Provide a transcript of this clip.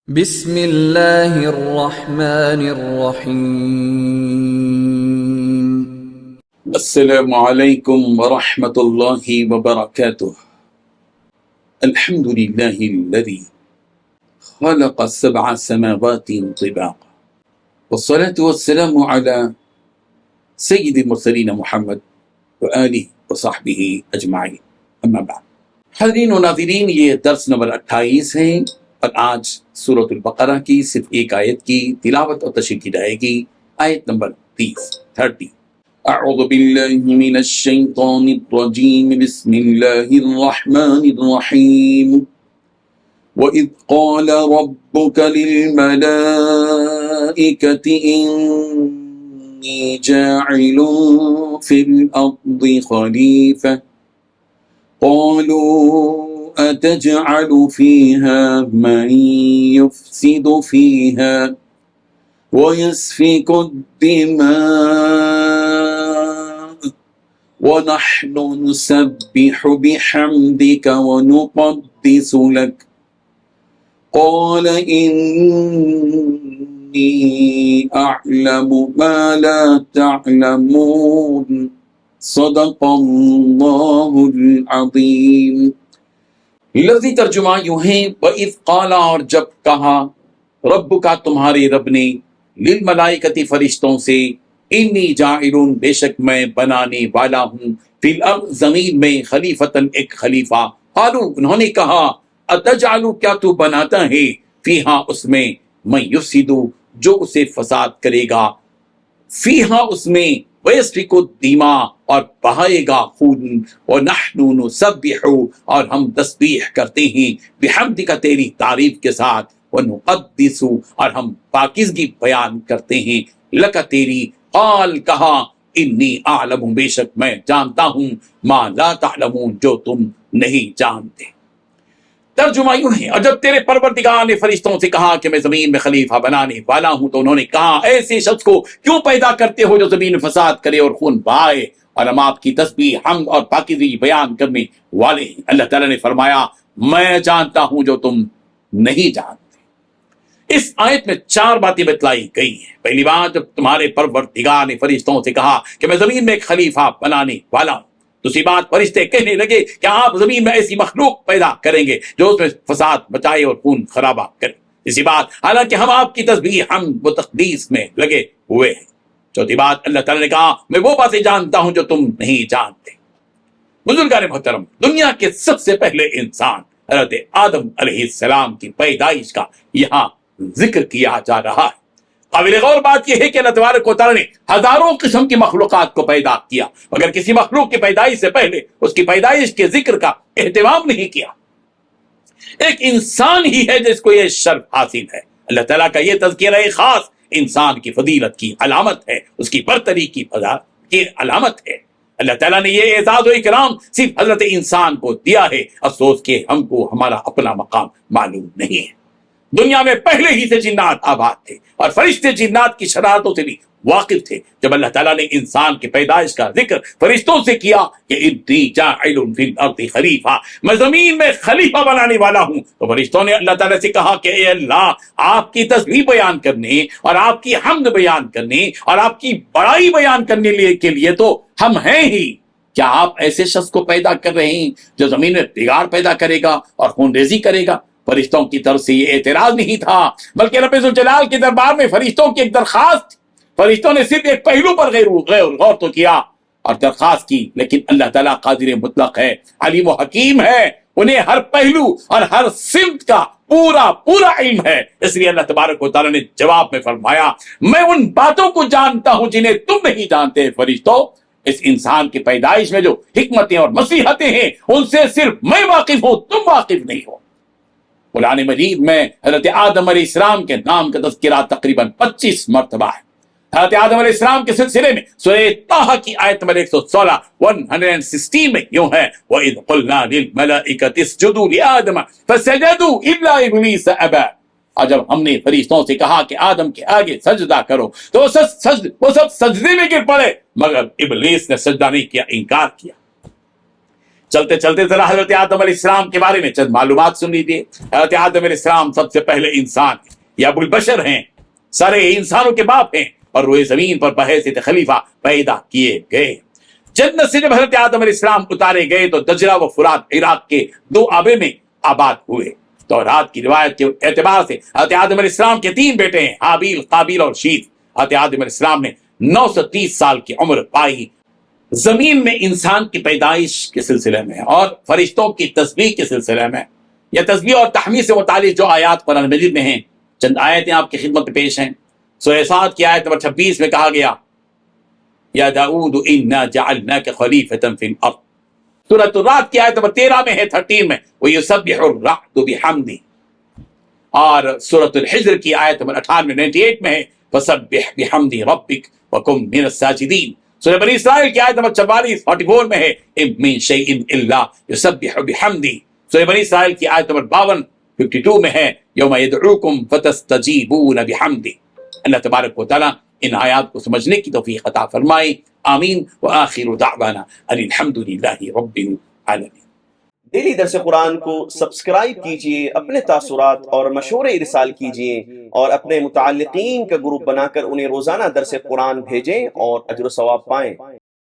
بسم اللہ الرحمن الرحیم۔ السلام علیکم ورحمۃ اللہ وبرکاتہ۔ الحمد للہ الذی خلق سبع سماوات طباقا والصلاة والسلام علی سید المرسلین محمد وآلہ وصحبہ اجمعین، اما بعد۔ حاضرین و ناظرین، یہ درس نمبر 28 ہے اور آج سورۃ البقرہ کی صرف ایک آیت کی تلاوت اور تشریح کی جائے گی، آیت نمبر 30۔ اعوذ باللہ من الشیطان الرجیم، بسم اللہ الرحمن الرحیم۔ وَإِذْ قَالَ رَبُّكَ لِلْمَلَائِكَةِ إِنِّي جَاعِلٌ فِي الْأَرْضِ خَلِيفَةً قَالُوا أَتَجْعَلُ فِيهَا مَن يُفْسِدُ فِيهَا وَيَسْفِكُ الدِّمَاءَ وَنَحْنُ نُسَبِّحُ بِحَمْدِكَ وَنُقَدِّسُ لَكَ قَالَ إِنِّي أَعْلَمُ مَا لَا تَعْلَمُونَ صدق اللہ العظیم۔ لفظی ترجمہ یوں ہے، وَإِذْ قَالَ، اور جب کہا، رب کا تمہارے رب نے، للملائکۃ فرشتوں سے، انی جاعل، بے شک میں بنانے والا ہوں، فی الارض زمین میں، خلیفتاً ایک خلیفہ۔ قالوا، انہوں نے کہا، اتجعل، کیا تو بناتا ہے، فیہا اس میں، من یفسد، جو اسے فساد کرے گا، فیہا اس میں، ویسفک الدماء، اور بہائے گا خون، ونحن نسبح، اور ہم تسبیح کرتے ہیں، بحمدک تیری تعریف کے ساتھ، ونقدس، اور ہم پاکیزگی بیان کرتے ہیں، لک تیری، قال کہا، انی اعلم، بے شک میں جانتا ہوں، ما لا تعلمون، جو تم نہیں جانتے۔ ترجمہ یوں ہے، اور جب تیرے پروردگار نے فرشتوں سے کہا کہ میں زمین میں خلیفہ بنانے والا ہوں، تو انہوں نے کہا، ایسے شخص کو کیوں پیدا کرتے ہو جو زمین میں فساد کرے اور خون بہائے، اور ہم آپ کی تسبیح، حمد اور پاکیزگی بیان کرنے والے ہیں۔ اللہ تعالیٰ نے فرمایا، میں جانتا ہوں جو تم نہیں جانتے۔ اس آیت میں 4 باتیں بتلائی گئی ہیں۔ پہلی بات، جب تمہارے پروردگار نے فرشتوں سے کہا کہ میں زمین میں ایک خلیفہ بنانے والا ہوں، دوسری بات، فرشتے کہنے لگے کہ آپ زمین میں ایسی مخلوق پیدا کریں گے جو اس میں فساد مچائے اور خون خرابہ کرے۔ اسی بات، حالانکہ ہم آپ کی تسبیح، حمد و تقدیس میں لگے ہوئے ہیں۔ چوتھی بات، اللہ تعالیٰ نے کہا، میں وہ باتیں جانتا ہوں جو تم نہیں جانتے۔ بزرگان محترم، دنیا کے سب سے پہلے انسان حضرت آدم علیہ السلام کی پیدائش کا یہاں ذکر کیا جا رہا ہے۔ قابل غور بات یہ ہے کہ اللہ تبارک و تعالیٰ نے ہزاروں قسم کی مخلوقات کو پیدا کیا، مگر کسی مخلوق کی پیدائش سے پہلے اس کی پیدائش کے ذکر کا اہتمام نہیں کیا۔ ایک انسان ہی ہے جس کو یہ شرف حاصل ہے۔ اللہ تعالیٰ کا یہ تذکرہ خاص انسان کی فضیلت کی علامت ہے، اس کی برتری کی علامت ہے۔ اللہ تعالیٰ نے یہ اعزاز و اکرام صرف حضرت انسان کو دیا ہے، افسوس کہ ہم کو ہمارا اپنا مقام معلوم نہیں ہے۔ دنیا میں پہلے ہی سے جنات آباد تھے اور فرشتے جنات کی شرارتوں سے بھی واقف تھے۔ جب اللہ تعالیٰ نے انسان کی پیدائش کا ذکر فرشتوں سے کیا کہ انی جاعل فی الارض خلیفہ، میں زمین میں خلیفہ بنانے والا ہوں، تو فرشتوں نے اللہ تعالیٰ سے کہا کہ اے اللہ، آپ کی تسبیح بیان کرنے اور آپ کی حمد بیان کرنے اور آپ کی بڑائی بیان کرنے کے لیے تو ہم ہیں ہی، کیا آپ ایسے شخص کو پیدا کر رہے ہیں جو زمین میں بگاڑ پیدا کرے گا اور خون ریزی کرے گا؟ فرشتوں کی طرف سے یہ اعتراض نہیں تھا، بلکہ رب ذوالجلال کے دربار میں فرشتوں کی ایک درخواست تھی۔ فرشتوں نے صرف ایک پہلو پر غور تو کیا اور درخواست کی، لیکن اللہ تعالیٰ قادر مطلق ہے، علیم و حکیم ہے، انہیں ہر پہلو اور ہر سمت کا پورا علم ہے۔ اس لیے اللہ تبارک و تعالیٰ نے جواب میں فرمایا، میں ان باتوں کو جانتا ہوں جنہیں تم نہیں جانتے فرشتوں۔ اس انسان کی پیدائش میں جو حکمتیں اور مصلحتیں ہیں، ان سے صرف میں واقف ہوں، تم واقف نہیں ہو۔ قرآن مجید میں حضرت آدم علیہ السلام کے نام کا تذکرہ تقریباً 25 مرتبہ ہے۔ حضرت آدم علیہ السلام کے سلسلے میں سورہ طٰہٰ کی آیت نمبر 116 میں یوں ہے، وَإِذْ قُلْنَا لِلْمَلَائِكَةِ اسْجُدُوا لِآدَمَ فَسَجَدُوا إِلَّا إِبْلِيسَ أَبَىٰ، اور جب ہم نے فرشتوں سے کہا کہ آدم کے آگے سجدہ کرو تو وہ سب سجدے میں گر پڑے، مگر ابلیس نے سجدہ نہیں کیا، انکار کیا۔ چلتے چلتے ذرا حضرت آدم علیہ السلام کے بارے میں چند معلومات سن لیجیے. حضرت آدم علیہ السلام سب سے پہلے انسان ہیں، یہ ابو البشر ہیں، سارے انسانوں کے باپ ہیں، اور روئے زمین پر بحیثیت خلیفہ پیدا کیے گئے. جنت سے جب حضرت آدم علیہ السلام اتارے گئے تو دجلہ و فرات عراق کے 2 آبے میں آباد ہوئے. تورات کی روایت کے اعتبار سے حضرت آدم علیہ السلام کے 3 بیٹے ہیں، حابیل، قابیل اور شیت. حضرت آدم علیہ السلام نے 930 سال کی عمر پائی. زمین میں انسان کی پیدائش کے سلسلے میں اور فرشتوں کی تسبیح کے سلسلے میں یا تسبیح اور تحمید سے متعلق جو آیات قرآن مجید میں ہیں، چند آیتیں آپ کی خدمت میں پیش ہیں. سورہ صاد کی آیت نمبر 26 میں کہا گیا یا داؤد انا جعلناک خلیفۃ فی الارض. سورۃ الرعد کی آیت نمبر 13 میں ہے، 13 میں ویسبح الرعد بحمدہ. اور سورۃ الحجر کی آیت نمبر 98 98 میں ہے فسبح بحمد ربک وکن من الساجدین. سورہ بنی اسرائیل کی آیت نمبر 44 44 میں ہے ان من شیء الا یسبح بحمدہ. سورہ بنی اسرائیل کی آیت نمبر 52 52 میں ہے یوم یدعوکم فتستجیبون بحمدہ. اللہ تبارک و تعالیٰ ان آیات کو سمجھنے کی توفیق عطا فرمائے. آمین. وآخر دعوانا ان الحمد للہ رب العالمین. ڈیلی درس قرآن کو سبسکرائب کیجئے، اپنے تاثرات اور مشورے ارسال کیجئے، اور اپنے متعلقین کا گروپ بنا کر انہیں روزانہ درس قرآن بھیجیں اور اجر و ثواب پائیں.